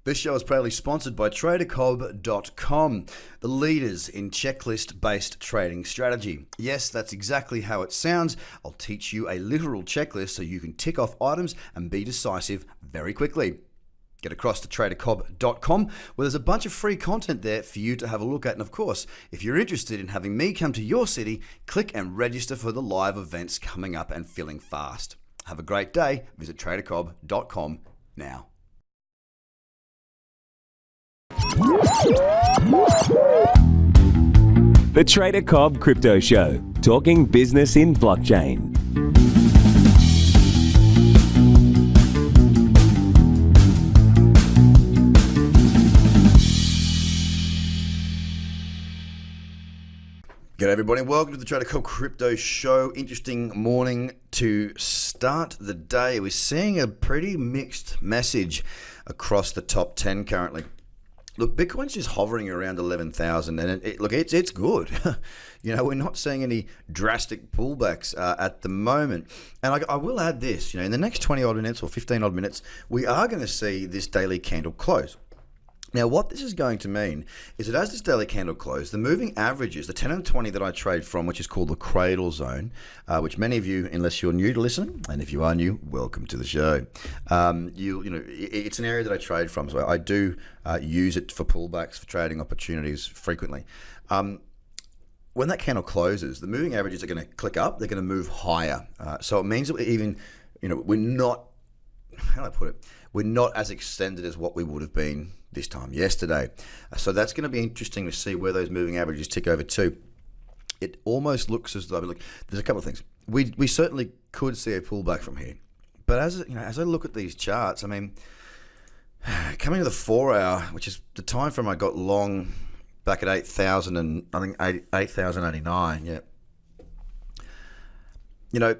This show is proudly sponsored by TraderCobb.com, the leaders in checklist-based trading strategy. Yes, that's exactly how it sounds. I'll teach you a literal checklist so you can tick off items and be decisive very quickly. Get across to TraderCobb.com where there's a bunch of free content there for you to have a look at. And of course, if you're interested in having me come to your city, click and register for the live events coming up and filling fast. Have a great day. Visit TraderCobb.com now. The Trader Cobb Crypto Show, talking business in blockchain. G'day everybody, welcome to the Trader Cobb Crypto Show. Interesting morning to start the day. We're seeing a pretty mixed message across the top 10 currently. Look, Bitcoin's just hovering around 11,000, and it's good. You know, we're not seeing any drastic pullbacks at the moment. And I will add this, in the next 20 odd minutes or 15 odd minutes, we are going to see this daily candle close. Now, what this is going to mean is that as this daily candle closed, the moving averages, the 10 and 20 that I trade from, which is called the cradle zone, which many of you, unless you're new to listening, and if you are new, welcome to the show. It's an area that I trade from, so I do use it for pullbacks, for trading opportunities frequently. When that candle closes, the moving averages are going to click up, they're going to move higher. So it means that we're not, how do I put it? We're not as extended as what we would have been this time yesterday. So that's going to be interesting to see where those moving averages tick over to. It almost looks as though, there's a couple of things. We certainly could see a pullback from here. But as I look at these charts, coming to the 4 hour, which is the time frame I got long back at 8,000 and I think 8,089, yeah.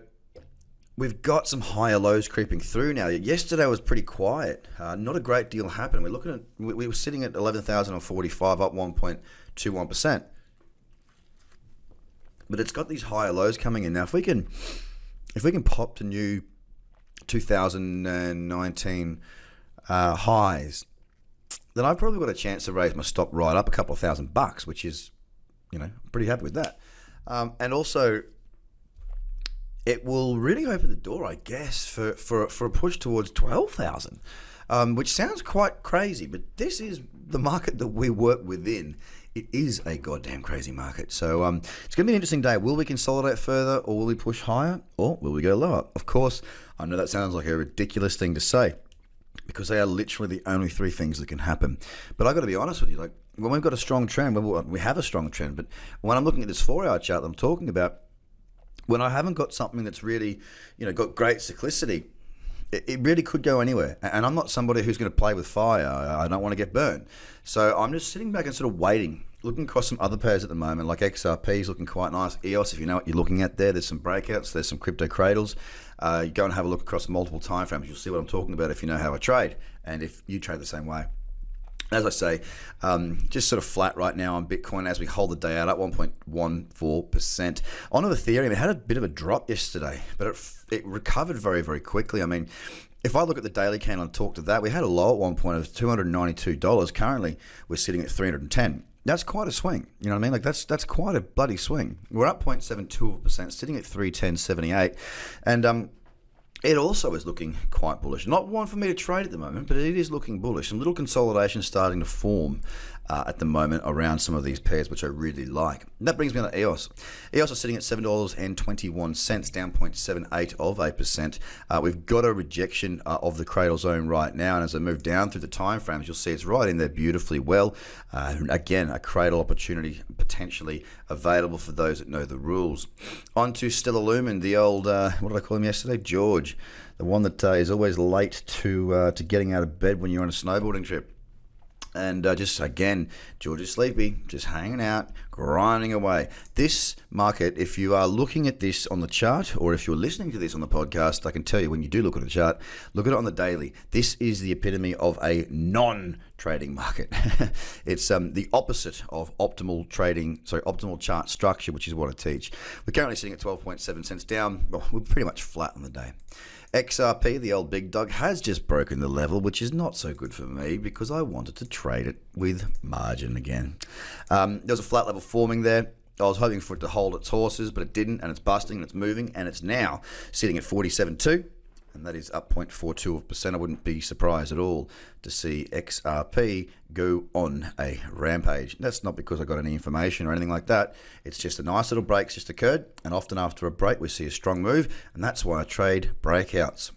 We've got some higher lows creeping through now. Yesterday was pretty quiet. Not a great deal happened. We were sitting at 11,045, up 1.21%. But it's got these higher lows coming in. Now, if we can pop to new 2019 highs, then I've probably got a chance to raise my stop right up a couple of $1,000, which is, I'm pretty happy with that. And also, it will really open the door, I guess, for a push towards 12,000, which sounds quite crazy, but this is the market that we work within. It is a goddamn crazy market. So it's going to be an interesting day. Will we consolidate further, or will we push higher, or will we go lower? Of course, I know that sounds like a ridiculous thing to say, because they are literally the only three things that can happen. But I got to be honest with you, when we've got a strong trend, we have a strong trend, but when I'm looking at this 4 hour chart that I'm talking about, when I haven't got something that's really, got great cyclicity, it really could go anywhere. And I'm not somebody who's going to play with fire. I don't want to get burned. So I'm just sitting back and sort of waiting, looking across some other pairs at the moment, like XRP is looking quite nice. EOS, if you know what you're looking at there's some breakouts, there's some crypto cradles. You go and have a look across multiple timeframes. You'll see what I'm talking about if you know how I trade, and if you trade the same way. As I say, just sort of flat right now on Bitcoin as we hold the day out at 1.14%. On Ethereum, it had a bit of a drop yesterday, but it recovered very, very quickly. If I look at the daily candle and talk to that, we had a low at one point of $292. Currently, we're sitting at 310. That's quite a swing. You know what I mean? That's quite a bloody swing. We're up 0.72%, sitting at 310.78, and it also is looking quite bullish. Not one for me to trade at the moment, but it is looking bullish. Some little consolidation starting to form at the moment around some of these pairs, which I really like. And that brings me on to EOS. EOS is sitting at $7.21, down 0.78%. We've got a rejection of the cradle zone right now, and as I move down through the time frames, you'll see it's right in there beautifully well. Again, a cradle opportunity potentially available for those that know the rules. On to Stellar Lumen, the old, what did I call him yesterday? George, the one that is always late to getting out of bed when you're on a snowboarding trip. And just, again, George is sleepy, just hanging out, grinding away. This market, if you are looking at this on the chart, or if you're listening to this on the podcast, I can tell you when you do look at the chart, look at it on the daily. This is the epitome of a non-trading market. It's the opposite of optimal chart structure, which is what I teach. We're currently sitting at 12.7 cents down. Well, we're pretty much flat on the day. XRP, the old big dog, has just broken the level, which is not so good for me because I wanted to trade it with margin again. There's a flat level forming there. I was hoping for it to hold its horses, but it didn't, and it's busting, and it's moving, and it's now sitting at 47.2, and that is up 0.42%. I wouldn't be surprised at all to see XRP go on a rampage. That's not because I got any information or anything like that. It's just a nice little break's just occurred, and often after a break, we see a strong move, and that's why I trade breakouts.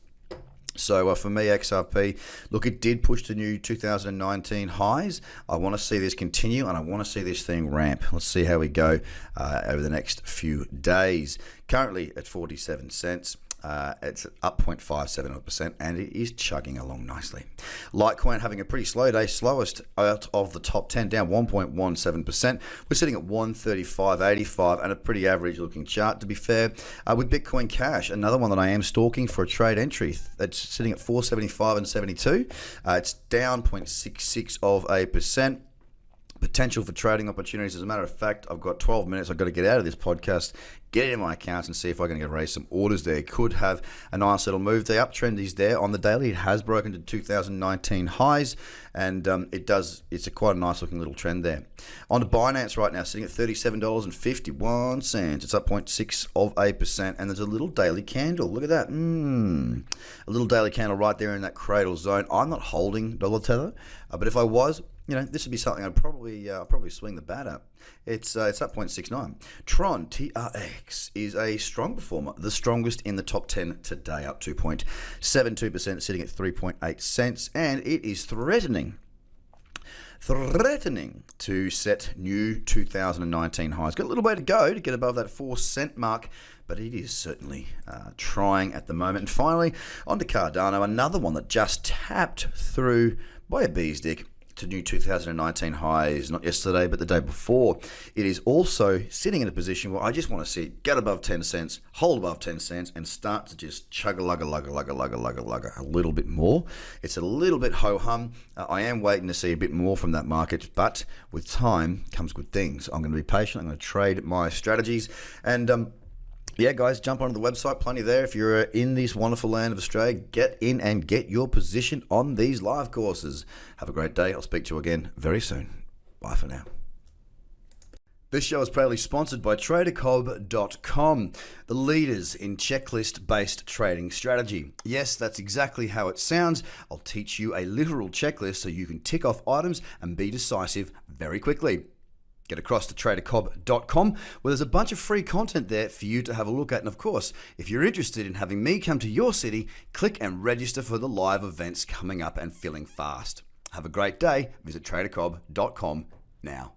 So for me, XRP, look, it did push to new 2019 highs. I want to see this continue, and I want to see this thing ramp. Let's see how we go over the next few days. Currently at 47 cents. It's up 0.57%, and it is chugging along nicely. Litecoin having a pretty slow day, slowest out of the top 10, down 1.17%. We're sitting at 135.85 and a pretty average looking chart, to be fair. With Bitcoin Cash, another one that I am stalking for a trade entry. It's sitting at 475 and 72. It's down 0.66%. Potential for trading opportunities. As a matter of fact, I've got 12 minutes. I've got to get out of this podcast, get into my accounts and see if I can raise some orders there. Could have a nice little move. The uptrend is there on the daily. It has broken to 2019 highs, and it's quite a nice looking little trend there. On to Binance right now, sitting at $37.51. It's up 0.6%, and there's a little daily candle. Look at that. A little daily candle right there in that cradle zone. I'm not holding dollar tether, but if I was, this would be something I'd probably swing the bat at. It's up 0.69. Tron, TRX, is a strong performer, the strongest in the top 10 today, up 2.72%, sitting at 3.8 cents, and it is threatening to set new 2019 highs. Got a little way to go to get above that 4 cent mark, but it is certainly trying at the moment. And finally, on to Cardano, another one that just tapped through by a bee's dick to new 2019 highs, not yesterday, but the day before. It is also sitting in a position where I just want to see it get above 10 cents, hold above 10 cents, and start to just chug-a-lugga a little bit more. It's a little bit ho-hum. I am waiting to see a bit more from that market, but with time comes good things. I'm going to be patient. I'm going to trade my strategies, and yeah, guys, jump onto the website. Plenty there. If you're in this wonderful land of Australia, get in and get your position on these live courses. Have a great day. I'll speak to you again very soon. Bye for now. This show is proudly sponsored by TraderCobb.com, the leaders in checklist-based trading strategy. Yes, that's exactly how it sounds. I'll teach you a literal checklist so you can tick off items and be decisive very quickly. Get across to TraderCobb.com, where there's a bunch of free content there for you to have a look at. And of course, if you're interested in having me come to your city, click and register for the live events coming up and filling fast. Have a great day. Visit TraderCobb.com now.